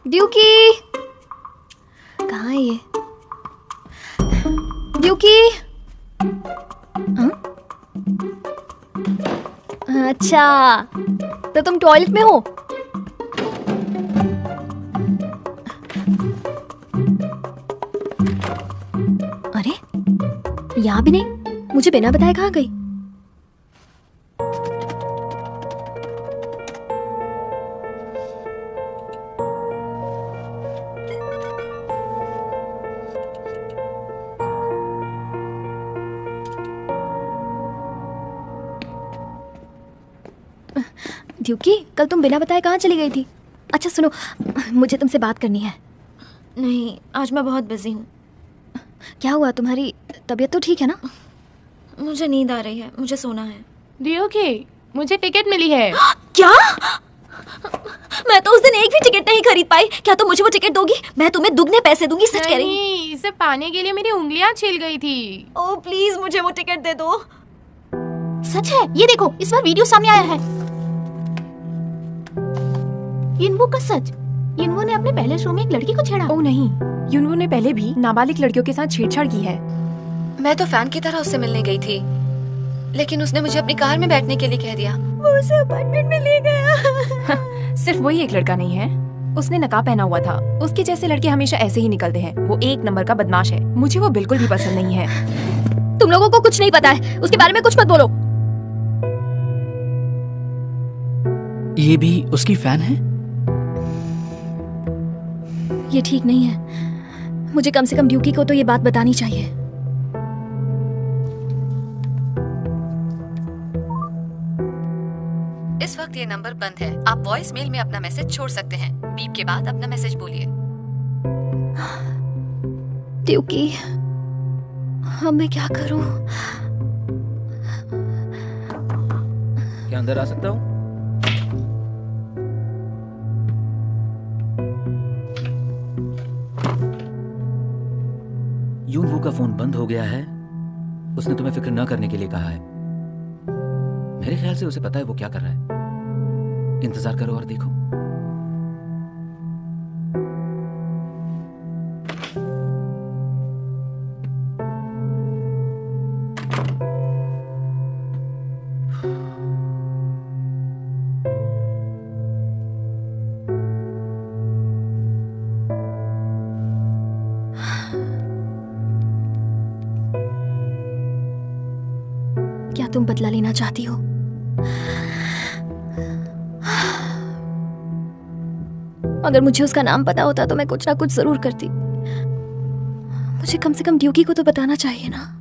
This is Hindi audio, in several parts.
ड्यूकी, कहाँ है ये? ड्यूकी। हाँ? अच्छा, तो तुम टॉयलेट में हो? अरे, यहाँ भी नहीं। मुझे बिना बताए कहाँ गई? ड्यूकी, कल तुम बिना बताए कहाँ चली गई थी? अच्छा सुनो, मुझे तुमसे बात करनी है। नहीं, आज मैं बहुत बिजी हूँ। क्या हुआ? तुम्हारी तबीयत तो ठीक है ना? मुझे नींद आ रही है, मुझे सोना है। ड्यूकी, मुझे टिकट मिली है। क्या? मैं तो उस दिन एक भी टिकट नहीं खरीद पाई। क्या तुम मुझे वो टिकट दोगी? मैं तुम्हें दुगने पैसे दूंगी, सच कह रही हूँ। नहीं, इसे पाने के लिए मेरी उंगलियां छिल गई थी। ओह प्लीज, मुझे वो टिकट दे दो। सच है, ये देखो, इस बार वीडियो सामने आया है। यिनवू का सच। यिनवू ने अपने पहले शो में एक लड़की को छेड़ा। ओह नहीं, युनवू ने पहले भी नाबालिग लड़कियों के साथ छेड़छाड़ की है। मैं तो फैन की तरह उससे मिलने गई थी, लेकिन उसने मुझे अपनी कार में बैठने के लिए कह दिया। वो उसे अपार्टमेंट में ले गया। सिर्फ वही एक लड़का नहीं है, उसने नकाब पहना हुआ था। उसके जैसे लड़के हमेशा ऐसे ही निकलते हैं। वो एक नंबर का बदमाश है। मुझे वो बिल्कुल भी पसंद नहीं है। तुम लोगों को कुछ नहीं पता है, उसके बारे में कुछ मत बोलो। ये भी उसकी फैन है? ये ठीक नहीं है। मुझे कम से कम ड्यूकी को तो ये बात बतानी चाहिए। इस वक्त ये नंबर बंद है। आप वॉइस मेल में अपना मैसेज छोड़ सकते हैं। बीप के बाद अपना मैसेज बोलिए। ड्यूकी, अब मैं क्या करूं? क्या अंदर आ सकता हूँ? युनवू का फोन बंद हो गया है। उसने तुम्हें फिक्र न करने के लिए कहा है। मेरे ख्याल से उसे पता है वो क्या कर रहा है। इंतजार करो और देखो। क्या तुम बदला लेना चाहती हो? अगर मुझे उसका नाम पता होता तो मैं कुछ ना कुछ जरूर करती। मुझे कम से कम ड्यूकी को तो बताना चाहिए ना।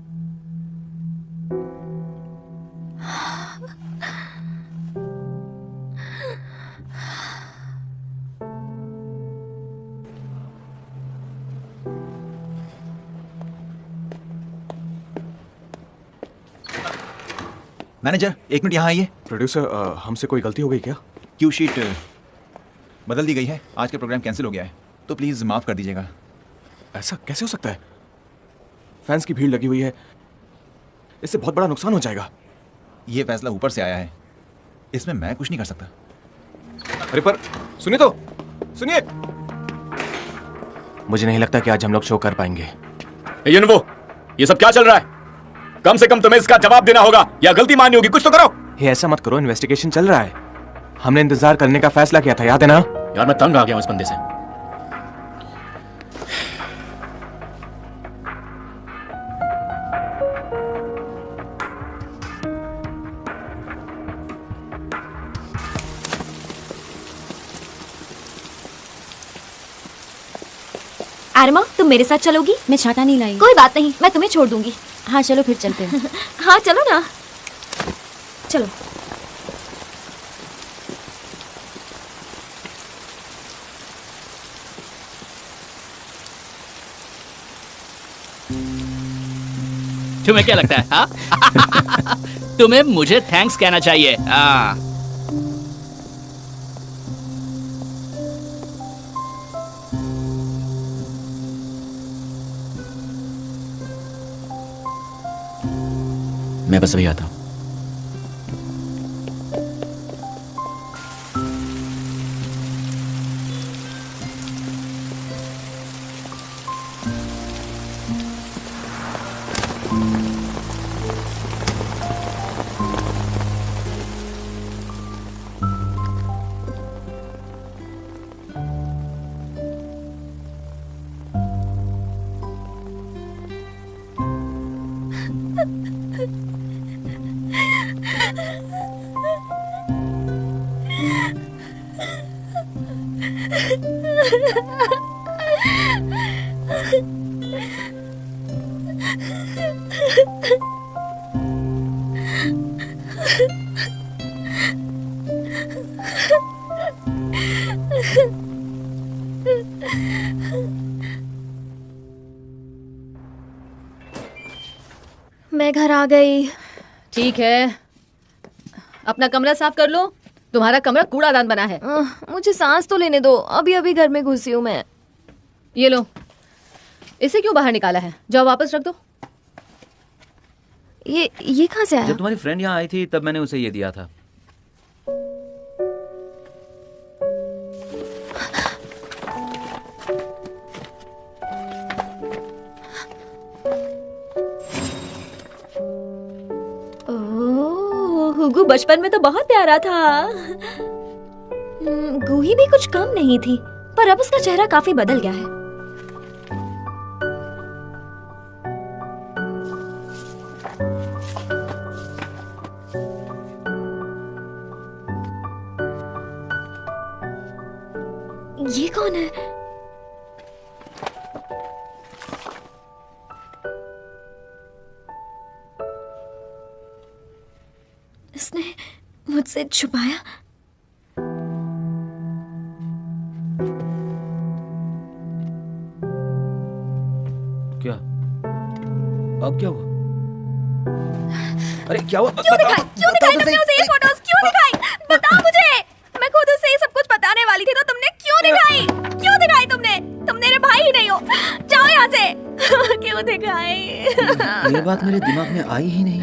मैनेजर, एक मिनट यहाँ आइए। प्रोड्यूसर, हमसे कोई गलती हो गई क्या? क्यू शीट बदल दी गई है। आज का प्रोग्राम कैंसिल हो गया है, तो प्लीज़ माफ़ कर दीजिएगा। ऐसा कैसे हो सकता है? फैंस की भीड़ लगी हुई है, इससे बहुत बड़ा नुकसान हो जाएगा। ये फैसला ऊपर से आया है, इसमें मैं कुछ नहीं कर सकता। अरे पर सुनिए तो, सुनिए। मुझे नहीं लगता कि आज हम लोग शो कर पाएंगे। युनवू, ये सब क्या चल रहा है? कम से कम तुम्हें इसका जवाब देना होगा या गलती माननी होगी। कुछ तो करो। ये ऐसा मत करो, इन्वेस्टिगेशन चल रहा है। हमने इंतजार करने का फैसला किया था, याद है ना? यार मैं तंग आ गया हूं इस बंदे से। आरमा, तुम मेरे साथ चलोगी? मैं छाता नहीं लाई। कोई बात नहीं, मैं तुम्हें छोड़ दूंगी। हाँ चलो फिर चलते हैं। हाँ चलो ना, चलो। तुम्हें क्या लगता है? हाँ? तुम्हें मुझे थैंक्स कहना चाहिए। हाँ। मैं बस अभी आता हूँ। मैं घर आ गई। ठीक है, अपना कमरा साफ कर लो। तुम्हारा कमरा कूड़ादान बना है। मुझे सांस तो लेने दो, अभी अभी घर में घुसी हूँ मैं। ये लो, इसे क्यों बाहर निकाला है? जाओ वापस रख दो। ये कहाँ से आया? जब तुम्हारी फ्रेंड यहाँ आई थी तब मैंने उसे ये दिया था। हुगू बचपन में तो बहुत प्यारा था। गूही भी कुछ कम नहीं थी, पर अब उसका चेहरा काफी बदल गया है। ये कौन है? इसने मुझसे छुपाया। क्या? अब क्या हुआ? अरे क्या हुआ? क्यों दिखाई तुमने उसे ये फोटोज? क्यों दिखाई? बताओ मुझे। मैं खुद उसे ये सब कुछ बताने वाली थी, तो तुमने क्यों दिखाई? क्यों दिखाई तुमने? तुम मेरे भाई ही नहीं हो। जाओ यहाँ से। क्यों दिखाई? ये बात मेरे दिमाग में आई ही नहीं।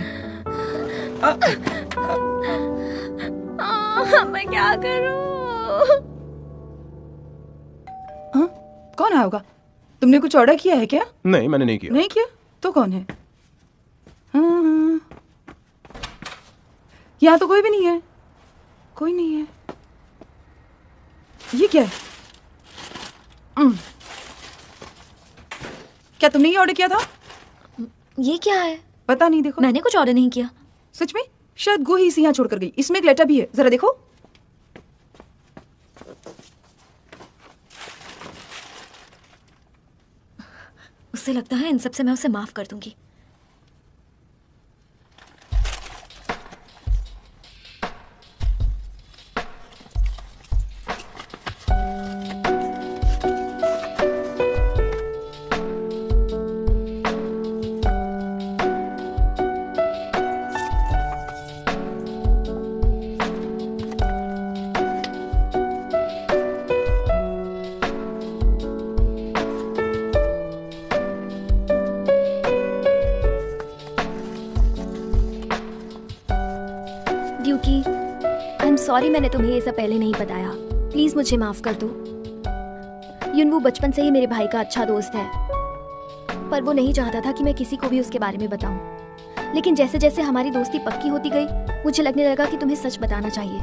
मैं क्या करूं? कौन आया होगा? तुमने कुछ ऑर्डर किया है क्या? नहीं, मैंने नहीं किया। नहीं किया तो कौन है? हाँ। यहाँ तो कोई भी नहीं है। कोई नहीं है। ये क्या है? क्या तुमने ये ऑर्डर किया था? ये क्या है? पता नहीं, देखो। मैंने कुछ ऑर्डर नहीं किया। सच में? शायद गोही इसे यहाँ छोड़कर गई। इसमें एक लेटर भी है, जरा देखो। उससे लगता है इन सब से मैं उसे माफ कर दूंगी। सॉरी मैंने तुम्हें ये सब पहले नहीं बताया। प्लीज मुझे माफ कर दो। युनवू बचपन से ही मेरे भाई का अच्छा दोस्त है, पर वो नहीं चाहता था कि मैं किसी को भी उसके बारे में बताऊं। लेकिन जैसे जैसे हमारी दोस्ती पक्की होती गई, मुझे लगने लगा कि तुम्हें सच बताना चाहिए,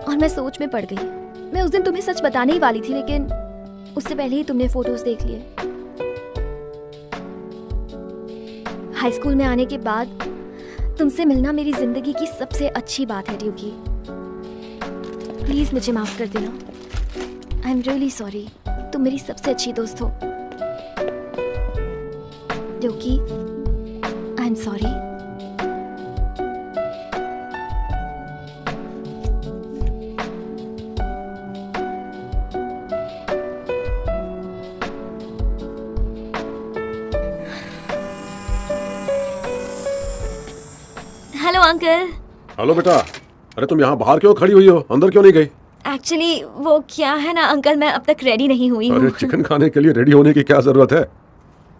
और मैं सोच में पड़ गई। मैं उस दिन तुम्हें सच बताने ही वाली थी, लेकिन उससे पहले ही तुमने फोटोज देख लिए। हाई स्कूल में आने के बाद तुमसे मिलना मेरी जिंदगी की सबसे अच्छी बात है ड्यूकी। प्लीज मुझे माफ कर देना। I am really sorry. तुम मेरी सबसे अच्छी दोस्त हो Dukey. I am sorry. Hello uncle. Hello बेटा। अरे तुम यहाँ बाहर क्यों खड़ी हुई हो? अंदर क्यों नहीं गई? एक्चुअली वो क्या है ना अंकल, मैं अब तक रेडी नहीं हुई हूँ। अरे चिकन खाने के लिए रेडी होने की क्या जरूरत है?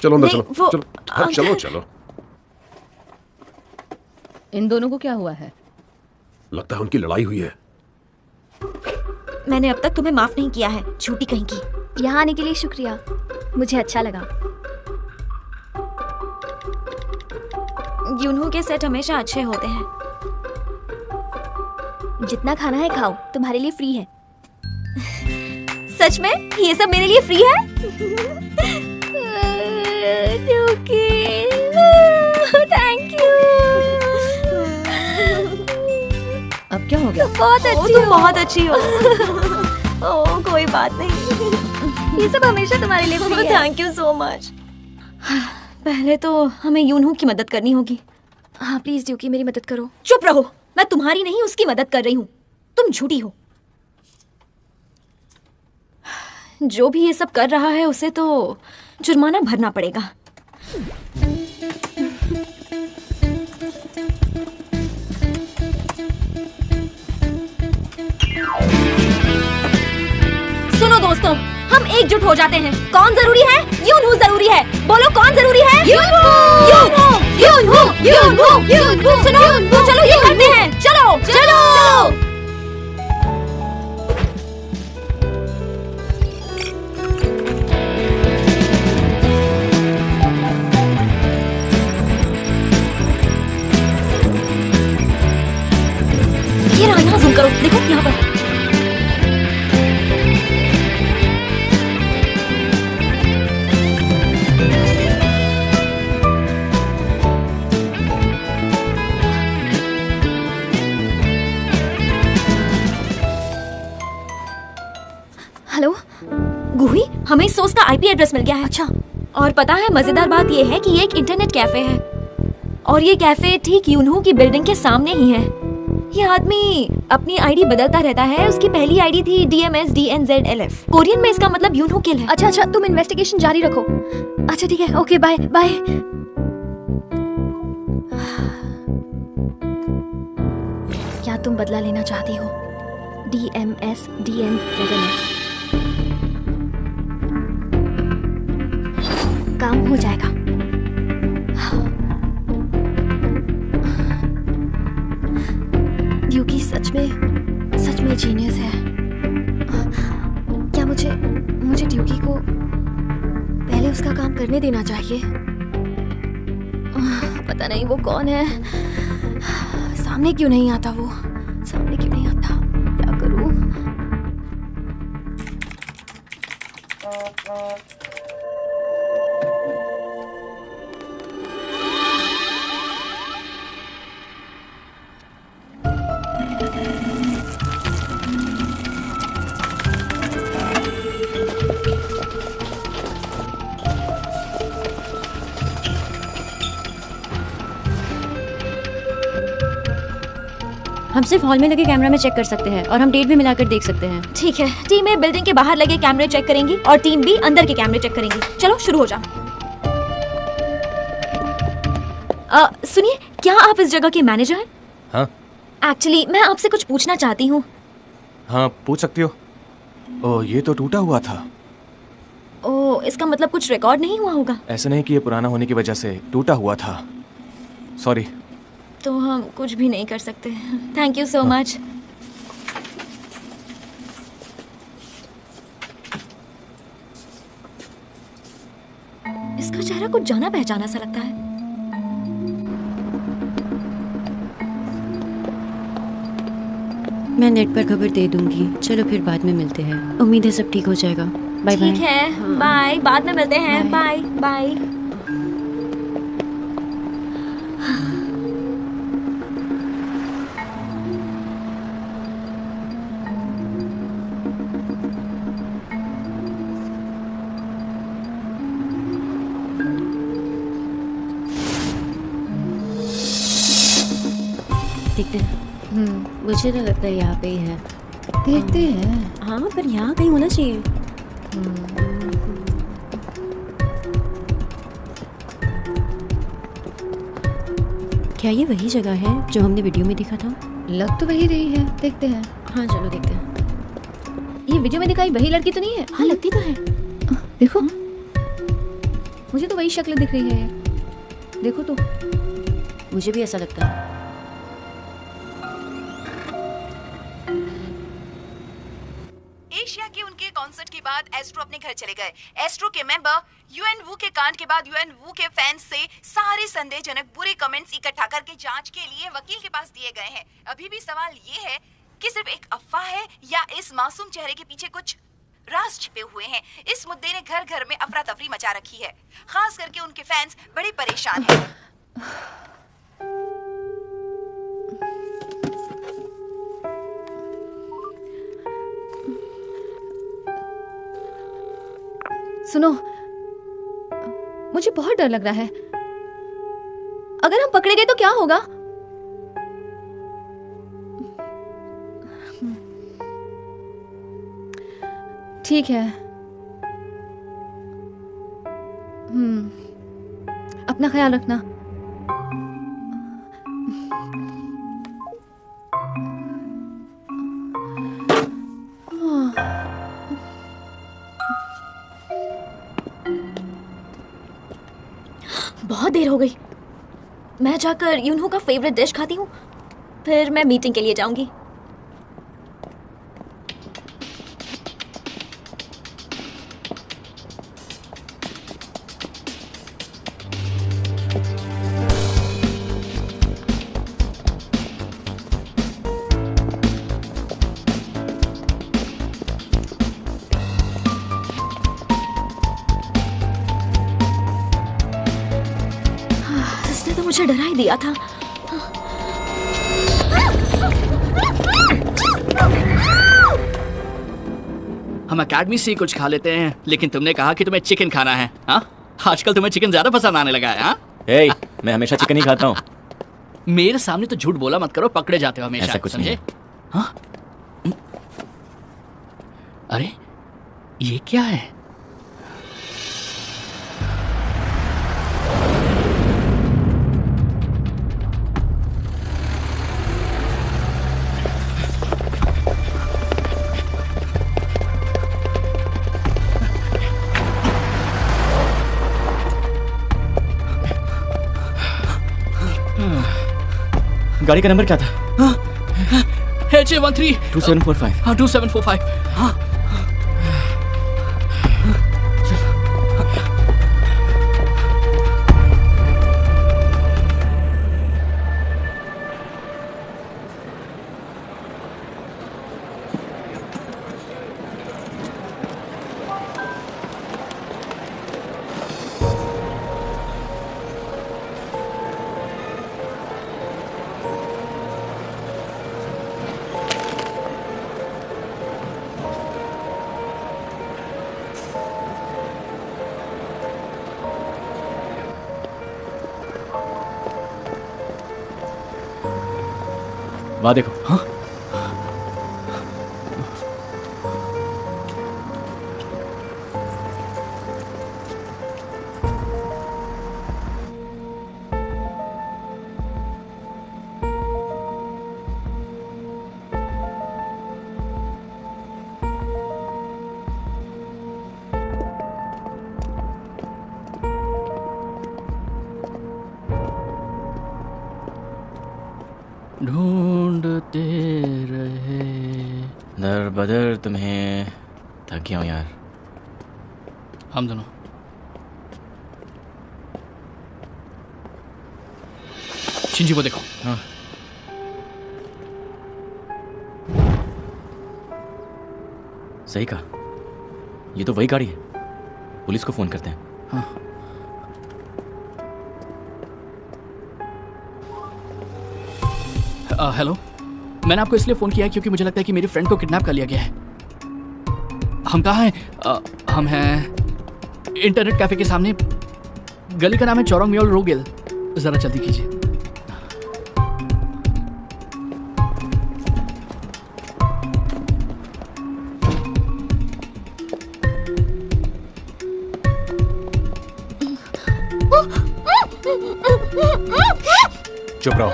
चलो अंदर चलो। वो चलो हाँ, चलो चलो। इन दोनों को क्या हुआ है? लगता है उनकी लड़ाई हुई है। मैंने अब तक तुम्हें माफ नहीं किया है, झूठी कहीं की। यहाँ आने के लिए शुक्रिया, मुझे अच्छा लगा। यूनहू के सेट हमेशा अच्छे होते हैं। जितना खाना है खाओ, तुम्हारे लिए फ्री है। सच में? ये सब मेरे लिए फ्री है? Thank you. अब क्या हो गया? बहुत अच्छी हो। ओह कोई बात नहीं, ये सब हमेशा तुम्हारे लिए फ्री है। Thank you so much. पहले तो हमें यूनहू की मदद करनी होगी। हाँ प्लीज ड्यूकी मेरी मदद करो। चुप रहो, मैं तुम्हारी नहीं उसकी मदद कर रही हूँ। तुम झूठी हो। जो भी ये सब कर रहा है उसे तो जुर्माना भरना पड़ेगा। सुनो दोस्तों, हम एकजुट हो जाते हैं। कौन जरूरी है? यूनहू जरूरी है। बोलो कौन जरूरी है? यूनहू यूनहू यूनहू यूनहू यूनहू। सुनो तो चलो ये करते हैं। चलो चलो ये रहा, यहाँ जूम करो, देखो यहाँ पर। हेलो गुही, हमें इस सोर्स का आईपी एड्रेस मिल गया है। अच्छा, और पता है मजेदार बात ये है कि ये एक इंटरनेट कैफे है और ये कैफे ठीक यूनहू की बिल्डिंग के सामने ही है। ये आदमी अपनी आईडी बदलता रहता है। उसकी पहली आईडी थी DMSDNZLF। कोरियन में इसका मतलब यूनहू किल है। अच्छा अच्छा, तुम इन्वेस्टिगेशन जारी रखो। अच्छा ठीक है, ओके बाय बाय। क्या तुम बदला लेना चाहती हो? DMSDNZLF। काम हो जाएगा। ड्यूकी सच में जीनियस है। क्या मुझे ड्यूकी को पहले उसका काम करने देना चाहिए? पता नहीं वो कौन है। सामने क्यों नहीं आता? वो सामने क्यों नहीं आता? क्या करूं? हम सिर्फ हॉल में लगे कैमरा में चेक कर सकते हैं और हम डेट भी मिलाकर देख सकते हैं। ठीक है, टीम ए बिल्डिंग के बाहर लगे कैमरे चेक करेंगी और टीम बी अंदर के कैमरे चेक करेंगी। चलो शुरू हो जाओ। सुनिए, क्या आप इस जगह के मैनेजर हैं? हाँ एक्चुअली मैं आपसे कुछ पूछना चाहती हूँ। हाँ पूछ सकती हो। ओह ये तो टूटा हुआ था। ओह इसका मतलब कुछ रिकॉर्ड नहीं हुआ होगा। ऐसा नहीं कि ये पुराना होने की वजह से टूटा हुआ था। सॉरी। तो हम कुछ भी नहीं कर सकते। Thank you so much. इसका चेहरा कुछ जाना पहचाना सा लगता है। मैं नेट पर खबर दे दूंगी। चलो फिर बाद में मिलते हैं। उम्मीद है सब ठीक हो जाएगा। Bye bye. ठीक है, बाय। बाद में मिलते हैं। Bye bye. देखते हैं। मुझे तो लगता है यहाँ पे ही है। देखते हैं। हाँ पर यहाँ कहीं होना चाहिए। क्या ये वही जगह है जो हमने वीडियो में देखा था? लग तो वही रही है। देखते हैं। हाँ चलो देखते हैं। ये वीडियो में दिखाई वही लड़की तो नहीं है? हाँ लगती तो है। देखो, मुझे तो वही शक्ल दिख रही है। देखो तो। मुझे भी ऐसा लगता है। एशिया के उनके कॉन्सर्ट के बाद एस्ट्रो अपने घर चले गए। एस्ट्रो के मेंबर यूएन वू के कांड के बाद यूएन वू के फैंस से सारे संदेहजनक बुरे कमेंट्स इकट्ठा करके जांच के लिए वकील के पास दिए गए हैं। अभी भी सवाल ये है कि सिर्फ एक अफवाह है या इस मासूम चेहरे के पीछे कुछ राज छिपे हुए हैं। इस मुद्दे ने घर घर में अफरा तफरी मचा रखी है। खास करके उनके फैंस बड़े परेशान हैं। सुनो, मुझे बहुत डर लग रहा है। अगर हम पकड़े गए तो क्या होगा? ठीक है। अपना ख्याल रखना। बहुत देर हो गई। मैं जाकर यूनहो का फेवरेट डिश खाती हूँ, फिर मैं मीटिंग के लिए जाऊंगी। मुझे डरा ही दिया था। हम अकेडमी से कुछ खा लेते हैं, लेकिन तुमने कहा कि तुम्हें चिकन खाना है। हाँ, आजकल तुम्हें चिकन ज्यादा पसंद आने लगा है। हाँ, मैं हमेशा चिकन ही खाता हूँ। मेरे सामने तो झूठ बोला मत करो, पकड़े जाते हो हमेशा। ऐसा कुछ समझे? हाँ? अरे ये क्या है? गाड़ी का नंबर क्या था? HA13 2745। हाँ 2745। हाँ वहाँ देखो। हाँ? ढूंढते रहे दर बदर तुम्हें। थक गया हूँ यार। हम दोनों। शिंजी वो देखो। हाँ। सही कहा, ये तो वही गाड़ी है। पुलिस को फोन करते हैं। हाँ। हेलो, मैंने आपको इसलिए फ़ोन किया है क्योंकि मुझे लगता है कि मेरी फ्रेंड को किडनैप कर लिया गया है। हम कहाँ हैं? हम हैं इंटरनेट कैफ़े के सामने। गली का नाम है चौरंग म्योल रोगेल। ज़रा जल्दी कीजिए। चुप रहो,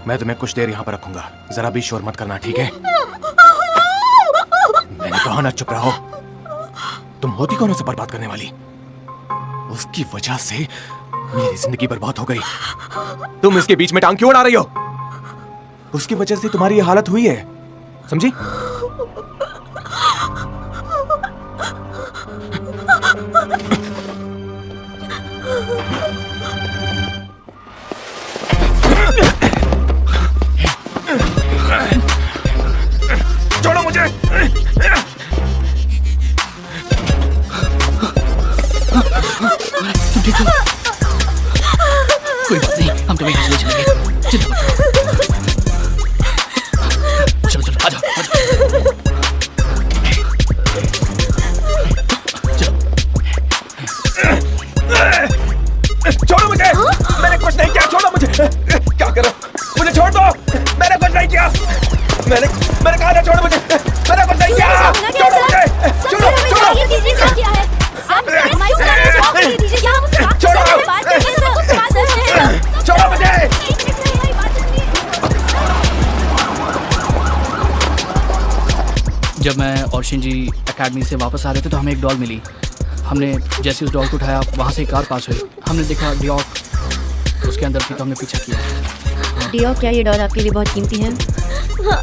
मैं तुम्हें कुछ देर यहाँ पर रखूंगा। जरा भी शोर मत करना, ठीक है? मैंने कहा ना चुप रहो। तुम होती कौन उसे बर्बाद करने वाली? उसकी वजह से मेरी जिंदगी बर्बाद हो गई। तुम इसके बीच में टांग क्यों अड़ा रही हो? उसकी वजह से तुम्हारी ये हालत हुई है, समझी? छोड़ो मुझे। कोई बात नहीं, हम तुम्हें यहाँ ले चलेंगे। चलो चलो चलो, आ जाओ, आ जाओ। चलो मैंने कहा ना छोड़ो मुझे, मैंने बताया छोड़ो मुझे, छोड़ो छोड़ो मुझे। जब मैं और शिंजी एकेडमी से वापस आ रहे थे तो हमें एक डॉल मिली। हमने जैसे उस डॉल को उठाया वहाँ से एक कार पास हुई। हमने देखा डियॉक उसके अंदर थी तो हमने पीछा किया। डियॉक, क्या ये डॉल आपके लिए बहुत कीमती है? हाँ,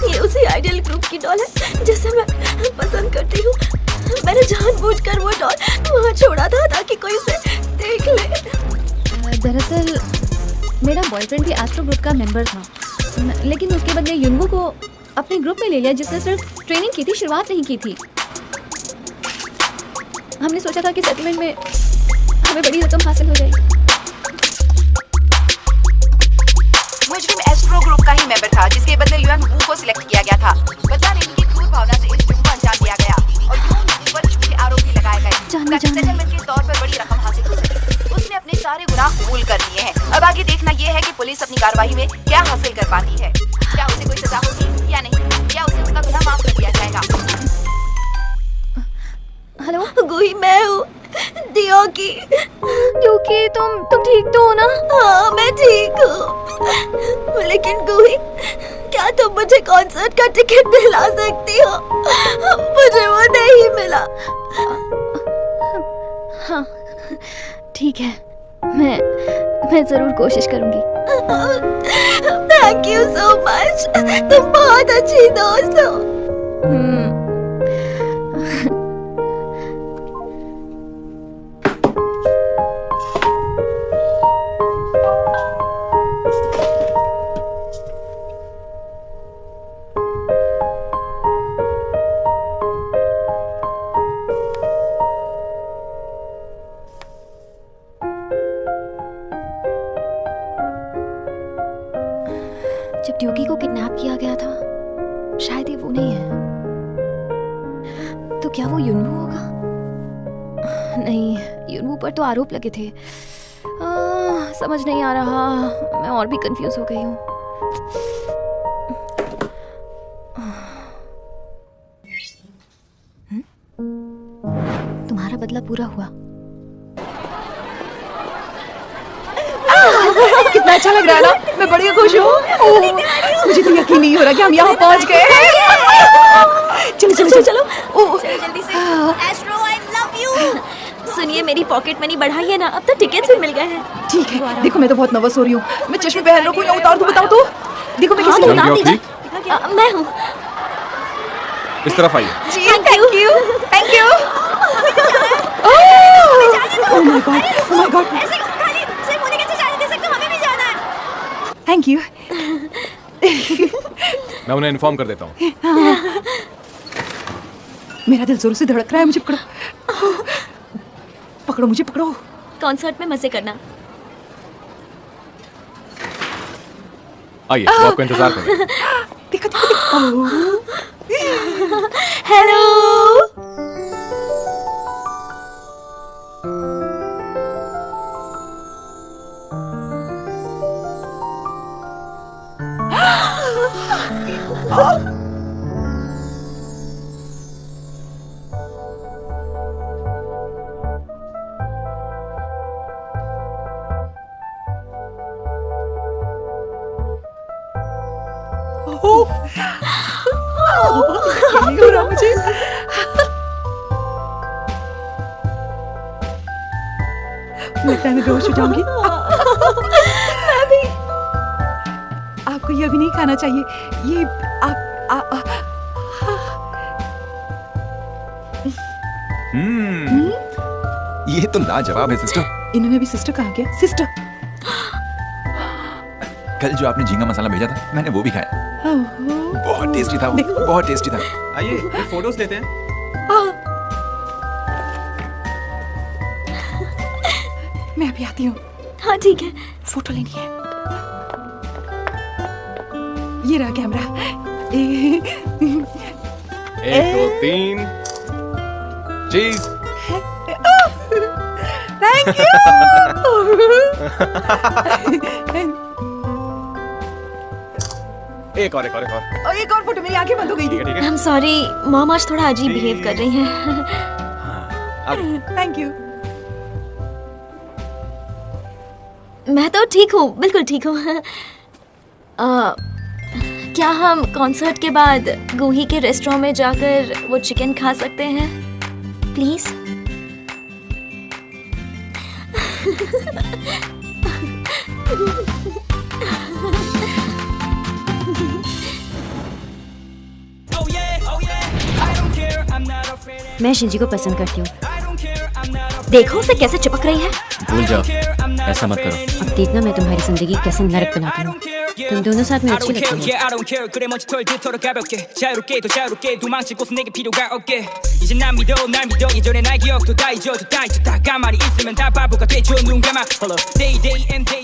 ये उसी आइडियल ग्रुप की डॉल है जिसे मैं पसंद करती हूँ। मैंने जानबूझकर वो डॉल वहाँ छोड़ा था ताकि कोई उसे देख ले। दरअसल मेरा बॉयफ्रेंड भी एस्ट्रो ग्रुप का मेंबर था, लेकिन उसके बदले युनवू को अपने ग्रुप में ले लिया जिसने सिर्फ ट्रेनिंग की थी, शुरुआत नहीं की थी। हमने सोचा था कि सेटलमेंट में हमें बड़ी रकम हासिल हो जाएगी। मुजरिम एस्ट्रो ग्रुप का ही मेंबर था जिसके बदले युएन वू को सिलेक्ट किया गया था। बता रहे उनकी क्रूर भावना से इस जुर्म को अंजाम दिया गया और युएन वू पर झूठे आरोप भी लगाए गए ताकि सेटलमेंट के तौर पर बड़ी रकम हासिल हो सके। उसने अपने सारे गुनाह कबूल कर लिए हैं। अब आगे देखना यह है कि पुलिस अपनी कार्रवाई में क्या हासिल कर पाती है। क्या उसे कोई सजा होगी या नहीं, क्या उसे उसका गुनाह माफ कर दिया जाएगा। हेलो गोही, मैं हूँ डियोकी। डियोकी, तुम ठीक तो हो ना? हाँ, मैं ठीक हूँ। लेकिन गोही, क्या तुम मुझे कॉन्सर्ट का टिकट दिला सकती हो? मुझे वो नहीं मिला। हाँ ठीक है, मैं जरूर कोशिश करूंगी। थैंक यू सो मच, तुम बहुत अच्छी दोस्त हो। जब ड्यूकी को किडनैप किया गया था, शायद ये वो नहीं है। तो क्या वो युनवू होगा? नहीं, युनवू पर तो आरोप लगे थे। समझ नहीं आ रहा, मैं और भी कंफ्यूज हो गई हूँ। तुम्हारा बदला पूरा हुआ। कितना अच्छा लग रहा है ना, मैं बड़ी खुश हूँ। मुझे तो यकीन नहीं हो रहा कि हम यहाँ पहुँच गए। चलो चलो चलो चलो जल्दी से। Astro, I love you. सुनिए, मेरी पॉकेट मनी बढ़ाई है ना, अब तो टिकट्स भी मिल गए हैं। ठीक है, देखो मैं तो बहुत नर्वस हो रही हूँ। मैं चश्मे पहन रखूँ या उतार दूँ, बताओ तो। देखो मैं किसी को उतार दीजिए। मैं हूँ। इस तरफ आइए। Thank you thank you. Oh my God, oh my God. ऐसे खाली सिर्फ उन्हें कैसे जाने दे सकते हो? हमें भी जाना है। Thank you. मैं उन्हें इन्फॉर्म कर देता हूँ। मेरा दिल जोर से धड़क रहा है, मुझे पकड़ो। पकड़ो मुझे, पकड़ो। कॉन्सर्ट में मजे करना। आइए, वो आपका इंतजार कर रहे हैं। देखो देखो। हेलो। नहीं हो रहा मुझे। लगता है मैं बेहोश हो जाऊंगी। मैं भी। आपको ये अभी नहीं खाना चाहिए। ये ये तो लाजवाब है सिस्टर। इन्होंने भी सिस्टर कहा क्या? सिस्टर। कल जो आपने झींगा मसाला भेजा था, मैंने वो भी खाया। बहुत टेस्टी था वो, बहुत टेस्टी था। आइए फोटोज लेते हैं। मैं अभी आती हूँ। हाँ ठीक है। फोटो लेनी है। ये रहा कैमरा। 1 2 3 चीज। Thank you. एक और एक और फोटो, मेरी आंखें बंद हो गई थी। ठीक है आई एम सॉरी, मॉम आज थोड़ा अजीब बिहेव कर रही हैं। Thank you. मैं तो ठीक हूँ, बिल्कुल ठीक हूँ। क्या हम कॉन्सर्ट के बाद गोही के रेस्टोरेंट में जाकर वो चिकन खा सकते हैं प्लीज? मैं शिंजी को पसंद करती हूँ। देखो उसे कैसे चिपक रही है। भूल जाओ, ऐसा मत करो। अब देखना मैं तुम्हारी जिंदगी कैसे नरक बनाती हूँ। तुम दोनों साथ में अच्छी लगती हो। I don't care. 그래 먼지 털들도록 가볍게 자유롭게 더 자유롭게 도망칠 곳은 내게 필요가 없게 이제 날 믿어 예전의 나의 기억도 다 잊어도 다 가만히 있으면 다 바보가 되죠 눈 감아 Day and day